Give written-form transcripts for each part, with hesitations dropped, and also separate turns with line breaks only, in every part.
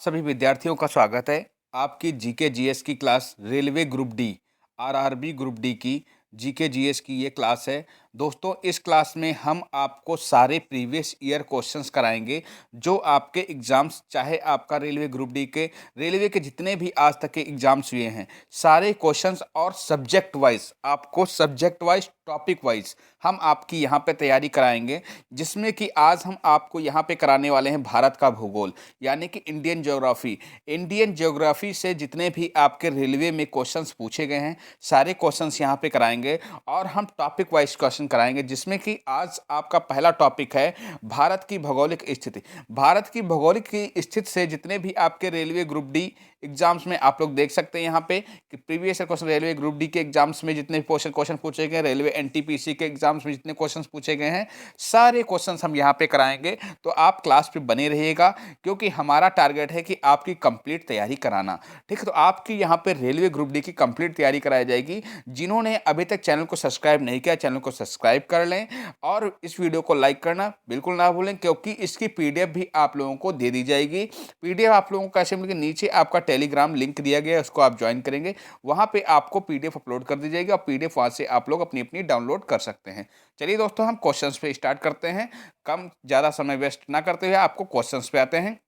सभी विद्यार्थियों का स्वागत है। आपकी जीके जीएस की class railway group D, RRB group D की जीके जीएस की ये क्लास है। दोस्तों, इस क्लास में हम आपको सारे प्रीवियस ईयर क्वेश्चंस कराएंगे जो आपके एग्जाम्स, चाहे आपका रेलवे ग्रुप डी के रेलवे के जितने भी आज तक के एग्जाम्स हुए हैं, सारे क्वेश्चंस और सब्जेक्ट वाइज, आपको सब्जेक्ट वाइज, टॉपिक वाइज हम आपकी यहाँ पे तैयारी कराएंगे। जिसमें कि आज हम आपको यहाँ पे कराने वाले हैं भारत का भूगोल, यानी कि इंडियन ज्योग्राफी। इंडियन ज्योग्राफी से जितने भी आपके रेलवे में क्वेश्चंस पूछे गए हैं, सारे क्वेश्चंस यहाँ पे कराएंगे और हम टॉपिक वाइज क्वेश्चन कराएंगे। जिसमें कि आज आपका पहला टॉपिक है भारत की भौगोलिक स्थिति। भारत की भौगोलिक की स्थिति से जितने भी आपके रेलवे ग्रुप डी एग्जाम्स में आप लोग देख सकते हैं यहाँ पे कि previous question railway group D के एग्जाम्स में जितने क्वेश्चन पूछे गए, रेलवे एनटीपीसी के एग्जाम्स में जितने क्वेश्चन पूछे गए हैं, सारे क्वेश्चंस हम यहाँ पे कराएंगे। तो आप क्लास पे बने रहिएगा, क्योंकि हमारा टारगेट है कि आपकी कंप्लीट तैयारी कराना। ठीक है, तो आपकी यहाँ पे रेलवे ग्रुप डी की कंप्लीट तैयारी कराई जाएगी। जिन्होंने अभी तक चैनल को सब्सक्राइब नहीं किया, चैनल को सब्सक्राइब कर लें और इस वीडियो को लाइक करना बिल्कुल ना भूलें, क्योंकि इसकी पीडीएफ भी आप लोगों को दे दी जाएगी। पीडीएफ आप लोगों को कैसे मिलेगी? नीचे आपका टेलीग्राम लिंक दिया गया है, उसको आप ज्वाइन करेंगे, वहां पे आपको पीडीएफ अपलोड कर दी जाएगी और पीडीएफ वहां से आप लोग अपनी अपनी डाउनलोड कर सकते हैं। चलिए दोस्तों, हम क्वेश्चंस पे स्टार्ट करते हैं। कम ज़्यादा समय वेस्ट ना करते हुए आपको क्वेश्चंस पे आते हैं।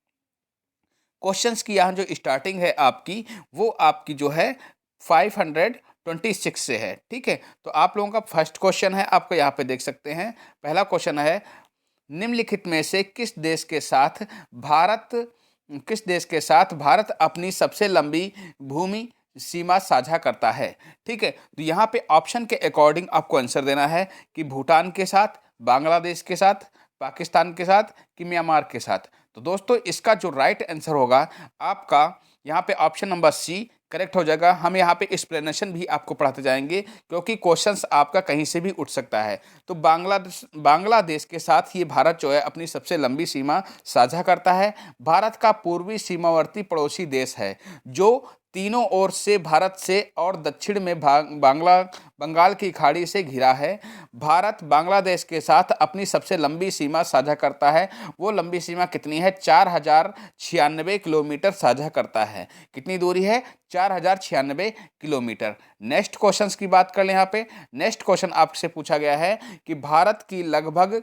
क्वेश्चंस की यहाँ जो स्टार्टिंग है आपकी, वो आपकी जो है 526 से है। ठीक है, तो आप लोगों का फर्स्ट क्वेश्चन है, आपको यहाँ पे देख सकते हैं। पहला क्वेश्चन है, निम्नलिखित में से किस देश के साथ भारत अपनी सबसे लंबी भूमि सीमा साझा करता है? ठीक है, तो यहाँ पे ऑप्शन के अकॉर्डिंग आपको आंसर देना है कि भूटान के साथ, बांग्लादेश के साथ, पाकिस्तान के साथ कि म्यांमार के साथ। तो दोस्तों, इसका जो राइट आंसर होगा आपका यहाँ पे ऑप्शन नंबर सी करेक्ट हो जाएगा। हम यहाँ पे एक्सप्लेनेशन भी आपको पढ़ाते जाएंगे, क्योंकि क्वेश्चंस आपका कहीं से भी उठ सकता है। तो बांग्लादेश के साथ ये भारत जो है अपनी सबसे लंबी सीमा साझा करता है। भारत का पूर्वी सीमावर्ती पड़ोसी देश है, जो तीनों ओर से भारत से और दक्षिण में बंगाल की खाड़ी से घिरा है। भारत बांग्लादेश के साथ अपनी सबसे लंबी सीमा साझा करता है। वो लंबी सीमा कितनी है? 4096 किलोमीटर साझा करता है। कितनी दूरी है? 4096 किलोमीटर। नेक्स्ट क्वेश्चंस की बात कर लें। यहाँ पे नेक्स्ट क्वेश्चन आपसे पूछा गया है कि भारत की लगभग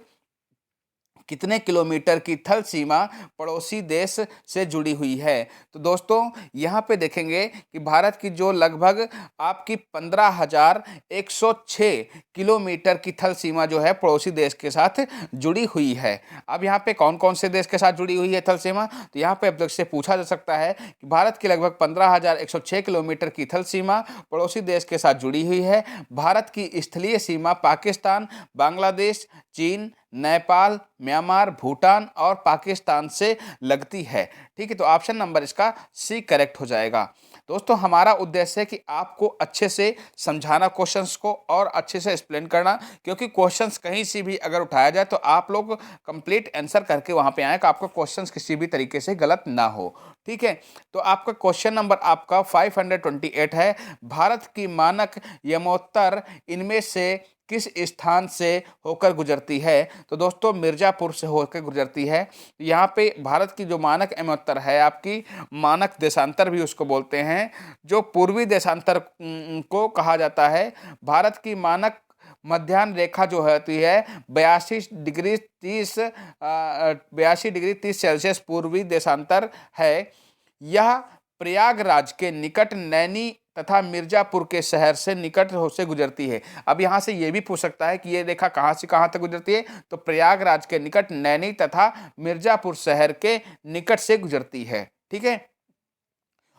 कितने किलोमीटर की थल सीमा पड़ोसी देश से जुड़ी हुई है? तो दोस्तों, यहाँ पे देखेंगे कि भारत की जो लगभग आपकी 15,106 किलोमीटर की थल सीमा जो है पड़ोसी देश के साथ जुड़ी हुई है। अब यहाँ पे कौन कौन से देश के साथ जुड़ी हुई है थल सीमा? तो यहाँ पे अब से पूछा जा सकता है कि भारत की लगभग 15,106 किलोमीटर की थल सीमा पड़ोसी देश के साथ जुड़ी हुई है। भारत की स्थलीय सीमा पाकिस्तान, बांग्लादेश, चीन, नेपाल, म्यांमार, भूटान और पाकिस्तान से लगती है। ठीक है, तो ऑप्शन नंबर इसका सी करेक्ट हो जाएगा। दोस्तों, हमारा उद्देश्य है कि आपको अच्छे से समझाना क्वेश्चंस को और अच्छे से एक्सप्लेन करना, क्योंकि क्वेश्चंस कहीं से भी अगर उठाया जाए तो आप लोग कंप्लीट आंसर करके वहां पे आए कि आपका क्वेश्चंस किसी भी तरीके से गलत ना हो। ठीक है, तो आपका क्वेश्चन नंबर आपका 528 है, भारत की मानक यमोत्तर इनमें से किस स्थान से होकर गुजरती है? तो दोस्तों, मिर्जापुर से होकर गुजरती है। यहाँ पे भारत की जो मानक एमोत्तर है, आपकी मानक देशांतर भी उसको बोलते हैं, जो पूर्वी देशांतर को कहा जाता है। भारत की मानक मध्याह्न रेखा जो होती है 82 डिग्री 30 सेल्सियस पूर्वी देशांतर है। यह प्रयागराज के निकट नैनी तथा मिर्जापुर के शहर से निकट से गुजरती है। अब यहाँ से ये भी पूछ सकता है कि ये रेखा कहाँ से कहाँ तक गुजरती है? तो प्रयागराज के निकट नैनी तथा मिर्जापुर शहर के निकट से गुजरती है। ठीक है,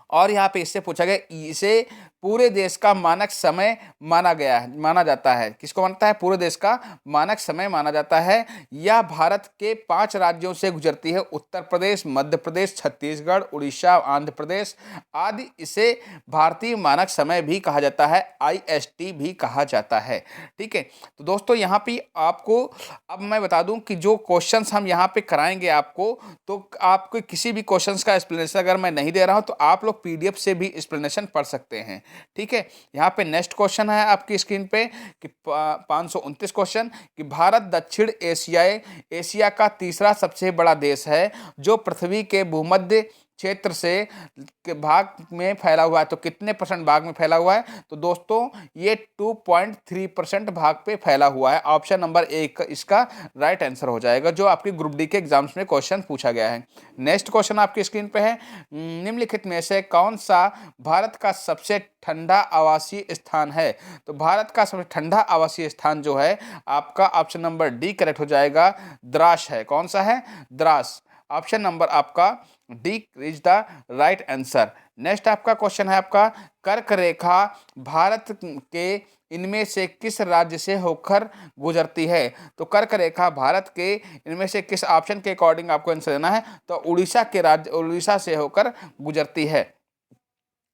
और यहाँ पे इससे पूछा गया, इसे पूरे देश का मानक समय माना जाता है। किसको मानता है? पूरे देश का मानक समय माना जाता है। यह भारत के 5 राज्यों से गुजरती है, उत्तर प्रदेश, मध्य प्रदेश, छत्तीसगढ़, उड़ीसा, आंध्र प्रदेश आदि। इसे भारतीय मानक समय भी कहा जाता है, IST भी कहा जाता है। ठीक है, तो दोस्तों, यहाँ पे आपको अब मैं बता दूं कि जो क्वेश्चंस हम यहाँ पे कराएंगे आपको, तो आपको किसी भी क्वेश्चंस का एक्सप्लेनेशन अगर मैं नहीं दे रहा हूँ तो आप लोग PDF से भी एक्सप्लेनेशन पढ़ सकते हैं। ठीक है, यहाँ पे नेक्स्ट क्वेश्चन है आपकी स्क्रीन पे कि 529 क्वेश्चन कि भारत दक्षिण एशिया का तीसरा सबसे बड़ा देश है, जो पृथ्वी के भूमध्य क्षेत्र से के भाग में फैला हुआ है। तो कितने परसेंट भाग में फैला हुआ है? तो दोस्तों ये 2.3% भाग पे फैला हुआ है। ऑप्शन नंबर ए इसका राइट आंसर हो जाएगा, जो आपके ग्रुप डी के एग्जाम्स में क्वेश्चन पूछा गया है। नेक्स्ट क्वेश्चन आपकी स्क्रीन पे है, निम्नलिखित में से कौन सा भारत का सबसे ठंडा आवासीय स्थान है? तो भारत का सबसे ठंडा आवासीय स्थान जो है आपका ऑप्शन नंबर डी करेक्ट हो जाएगा, द्रास है। कौन सा है? द्रास। ऑप्शन नंबर आपका D is the right answer. Next आपका क्वेश्चन है आपका, कर्क रेखा भारत के इनमें से किस राज्य से होकर गुजरती है? तो कर्क रेखा भारत के इनमें से किस ऑप्शन के अकॉर्डिंग आपको आंसर देना है? तो उड़ीसा से होकर गुजरती है।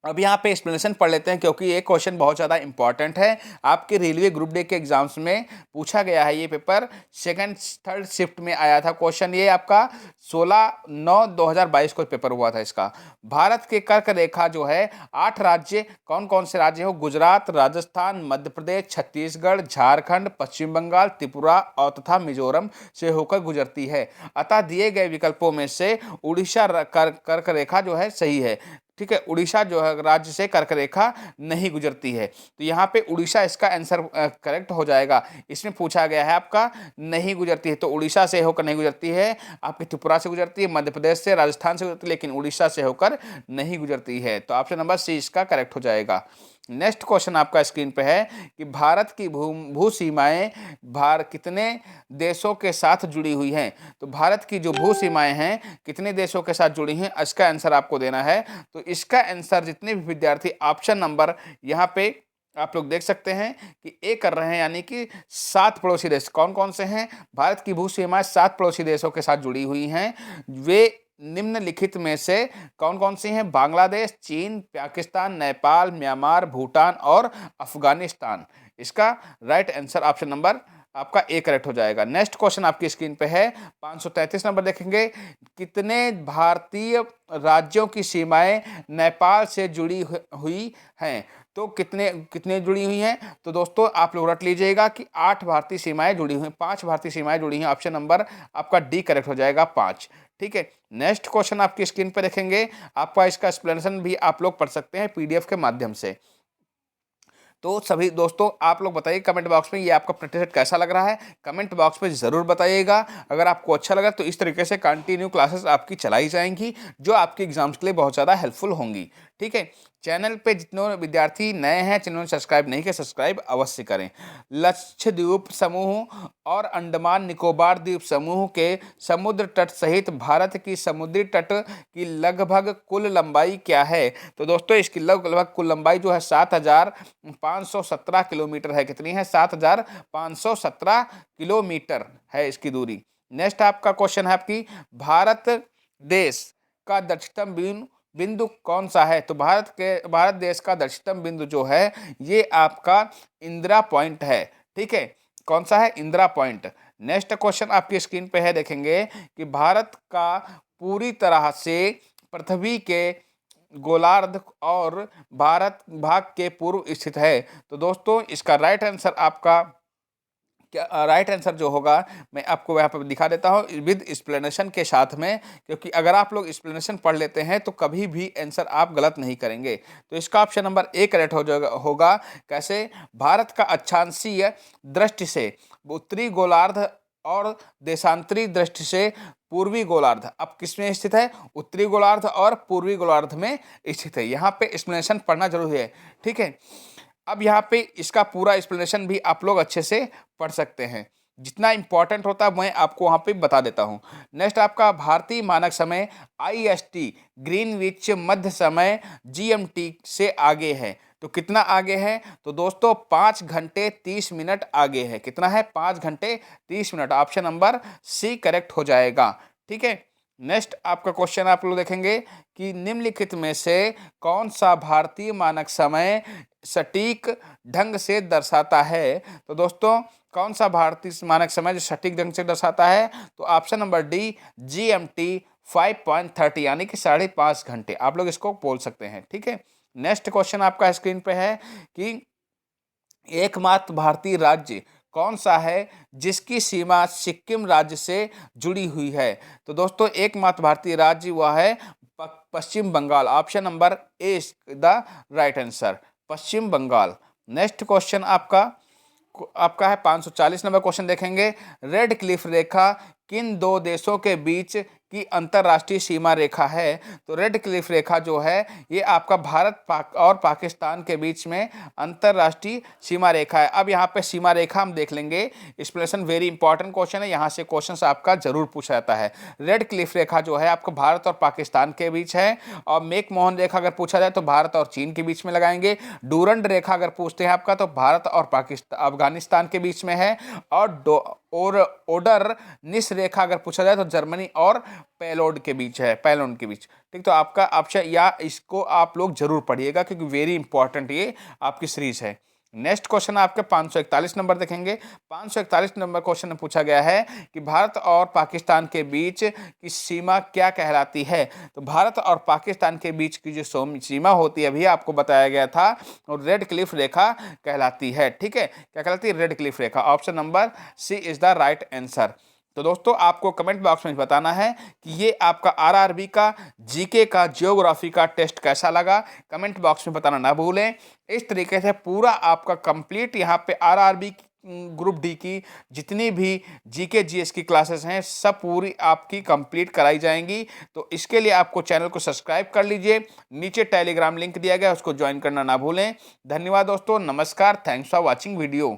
अब यहाँ पे एक्सप्लेनेशन पढ़ लेते हैं, क्योंकि ये क्वेश्चन बहुत ज़्यादा इंपॉर्टेंट है। आपके रेलवे ग्रुप डी के एग्जाम्स में पूछा गया है। ये पेपर सेकंड थर्ड शिफ्ट में आया था क्वेश्चन। ये आपका 16/9/2022 को पेपर हुआ था इसका। भारत के कर्क रेखा जो है 8 राज्य, कौन कौन से राज्य हो? गुजरात, राजस्थान, मध्य प्रदेश, छत्तीसगढ़, झारखंड, पश्चिम बंगाल, त्रिपुरा और तथा मिजोरम से होकर गुजरती है। अतः दिए गए विकल्पों में से उड़ीसा कर्क रेखा जो है सही है। ठीक है, उड़ीसा जो है राज्य से कर्क रेखा नहीं गुजरती है। तो यहाँ पे उड़ीसा इसका आंसर करेक्ट हो जाएगा। इसमें पूछा गया है आपका नहीं गुजरती है, तो उड़ीसा से होकर नहीं गुजरती है, आपकी त्रिपुरा से गुजरती है, मध्य प्रदेश से, राजस्थान से गुजरती है, लेकिन उड़ीसा से होकर नहीं गुजरती है। तो ऑप्शन नंबर सी इसका करेक्ट हो जाएगा। नेक्स्ट क्वेश्चन आपका स्क्रीन पे है कि भारत की भू सीमाएं कितने देशों के साथ जुड़ी हुई हैं? तो भारत की जो भू सीमाएं हैं कितने देशों के साथ जुड़ी हैं, इसका आंसर आपको देना है। तो इसका आंसर जितने भी विद्यार्थी ऑप्शन नंबर यहाँ पे आप लोग देख सकते हैं कि ए कर रहे हैं, यानी कि 7 पड़ोसी देश। कौन कौन से हैं? भारत की भू सीमाएं 7 पड़ोसी देशों के साथ जुड़ी हुई हैं। वे निम्नलिखित में से कौन कौन सी हैं? बांग्लादेश, चीन, पाकिस्तान, नेपाल, म्यांमार, भूटान और अफगानिस्तान। इसका राइट आंसर ऑप्शन नंबर आपका ए करेक्ट हो जाएगा। नेक्स्ट क्वेश्चन आपकी स्क्रीन पे है, 533 नंबर देखेंगे, कितने भारतीय राज्यों की सीमाएं नेपाल से जुड़ी हुई हैं? तो कितने कितने जुड़ी हुई हैं? तो दोस्तों आप लोग रट लीजिएगा कि 8 भारतीय सीमाएं जुड़ी हुई हैं, 5 भारतीय सीमाएं जुड़ी हैं। ऑप्शन नंबर आपका डी करेक्ट हो जाएगा, 5। ठीक है, नेक्स्ट क्वेश्चन आपकी स्क्रीन पर देखेंगे, आपका इसका एक्सप्लेनेशन भी आप लोग पढ़ सकते हैं पीडीएफ के माध्यम से। तो सभी दोस्तों आप लोग बताइए कमेंट बॉक्स में ये आपका प्रैक्टिस सेट कैसा लग रहा है, कमेंट बॉक्स में ज़रूर बताइएगा। अगर आपको अच्छा लगा तो इस तरीके से कंटिन्यू क्लासेस आपकी चलाई जाएंगी, जो आपके एग्जाम्स के लिए बहुत ज़्यादा हेल्पफुल होंगी। ठीक है, चैनल पे जितने विद्यार्थी नए हैं, जिन्होंने सब्सक्राइब नहीं किया, सब्सक्राइब अवश्य करें। लक्षद्वीप समूह और अंडमान निकोबार द्वीप समूह के समुद्र तट सहित भारत की समुद्री तट की लगभग कुल लंबाई क्या है? तो दोस्तों इसकी लगभग कुल लंबाई जो है 7,517 किलोमीटर है। कितनी है? 7,517 किलोमीटर है इसकी दूरी। नेक्स्ट आपका क्वेश्चन है आपकी, भारत देश का दक्षिणतम बिंदु कौन सा है? तो भारत देश का दक्षिणतम बिंदु जो है ये आपका इंदिरा पॉइंट है। ठीक है, कौन सा है? इंदिरा पॉइंट। नेक्स्ट क्वेश्चन आपकी स्क्रीन पे है, देखेंगे कि भारत का पूरी तरह से पृथ्वी के गोलार्ध और भारत भाग के पूर्व स्थित है। तो दोस्तों इसका राइट आंसर आपका राइट आंसर जो होगा मैं आपको यहाँ पर दिखा देता हूँ विद एक्सप्लेनेशन के साथ में, क्योंकि अगर आप लोग एक्सप्लेनेशन पढ़ लेते हैं तो कभी भी आंसर आप गलत नहीं करेंगे। तो इसका ऑप्शन नंबर ए करेक्ट होगा। कैसे? भारत का अक्षांशीय दृष्टि से उत्तरी गोलार्ध और देशांतरी दृष्टि से पूर्वी गोलार्ध अब किसमें स्थित है? उत्तरी गोलार्ध और पूर्वी गोलार्ध में स्थित है। यहाँ पे एक्सप्लेनेशन पढ़ना जरूरी है। ठीक है, अब यहाँ पे इसका पूरा एक्सप्लेनेशन भी आप लोग अच्छे से पढ़ सकते हैं, जितना इंपॉर्टेंट होता है मैं आपको वहाँ पे बता देता हूँ। नेक्स्ट आपका भारतीय मानक समय IST ग्रीनविच मध्य समय GMT से आगे है। तो कितना आगे है? तो दोस्तों 5 घंटे 30 मिनट आगे है। कितना है? 5 घंटे 30 मिनट। ऑप्शन नंबर सी करेक्ट हो जाएगा। ठीक है, नेक्स्ट आपका क्वेश्चन आप लोग देखेंगे कि निम्नलिखित में से कौन सा भारतीय मानक समय सटीक ढंग से दर्शाता है? तो दोस्तों कौन सा भारतीय मानक समय जो सटीक ढंग से दर्शाता है? तो ऑप्शन नंबर डी GMT 5.30 यानी कि 5.5 घंटे आप लोग इसको बोल सकते हैं। ठीक है, नेक्स्ट क्वेश्चन आपका स्क्रीन पे है कि एकमात्र भारतीय राज्य कौन सा है जिसकी सीमा सिक्किम राज्य से जुड़ी हुई है? तो दोस्तों एकमात्र भारतीय राज्य वह है Paschim Bangal. Option number A is the right answer, Paschim Bangal. Next question आपका है 540 नंबर क्वेश्चन देखेंगे। रेड क्लिफ रेखा किन दो देशों के बीच की अंतरराष्ट्रीय सीमा रेखा है? तो रेड क्लिफ रेखा जो है ये आपका भारत और पाकिस्तान के बीच में अंतरराष्ट्रीय सीमा रेखा है। अब यहाँ पे सीमा रेखा हम देख लेंगे, एक्सप्लेनेशन वेरी इंपॉर्टेंट क्वेश्चन है, यहाँ से क्वेश्चन आपका जरूर पूछा जाता है। रेड क्लिफ रेखा जो है आपको भारत और पाकिस्तान के बीच है, और मेक मोहन रेखा अगर पूछा जाए तो भारत और चीन के बीच में लगाएंगे। डूरंड रेखा अगर पूछते हैं आपका तो भारत और पाकिस्तान अफगानिस्तान के बीच में है, और ओडर निस रेखा अगर पूछा जाए तो जर्मनी और पेलोड के बीच है, पेलोड के बीच। ठीक, तो आपका ऑप्शन या इसको आप लोग जरूर पढ़िएगा क्योंकि वेरी इंपॉर्टेंट ये आपकी सीरीज है। नेक्स्ट क्वेश्चन आपके 541 नंबर देखेंगे। 541 नंबर क्वेश्चन में पूछा गया है कि भारत और पाकिस्तान के बीच की सीमा क्या कहलाती है? तो भारत और पाकिस्तान के बीच की जो सीमा होती है अभी आपको बताया गया था, और रेड क्लिफ रेखा कहलाती है। ठीक है, क्या कहलाती है? रेड क्लिफ रेखा। Option number C is the right answer. तो दोस्तों आपको कमेंट बॉक्स में बताना है कि ये आपका आरआरबी का जीके का ज्योग्राफी का टेस्ट कैसा लगा, कमेंट बॉक्स में बताना ना भूलें। इस तरीके से पूरा आपका कंप्लीट यहाँ पे आरआरबी ग्रुप डी की जितनी भी जीके जीएस की क्लासेस हैं सब पूरी आपकी कंप्लीट कराई जाएंगी। तो इसके लिए आपको चैनल को सब्सक्राइब कर लीजिए, नीचे टेलीग्राम लिंक दिया गया है उसको ज्वाइन करना ना भूलें। धन्यवाद दोस्तों, नमस्कार, थैंक्स फॉर वॉचिंग वीडियो।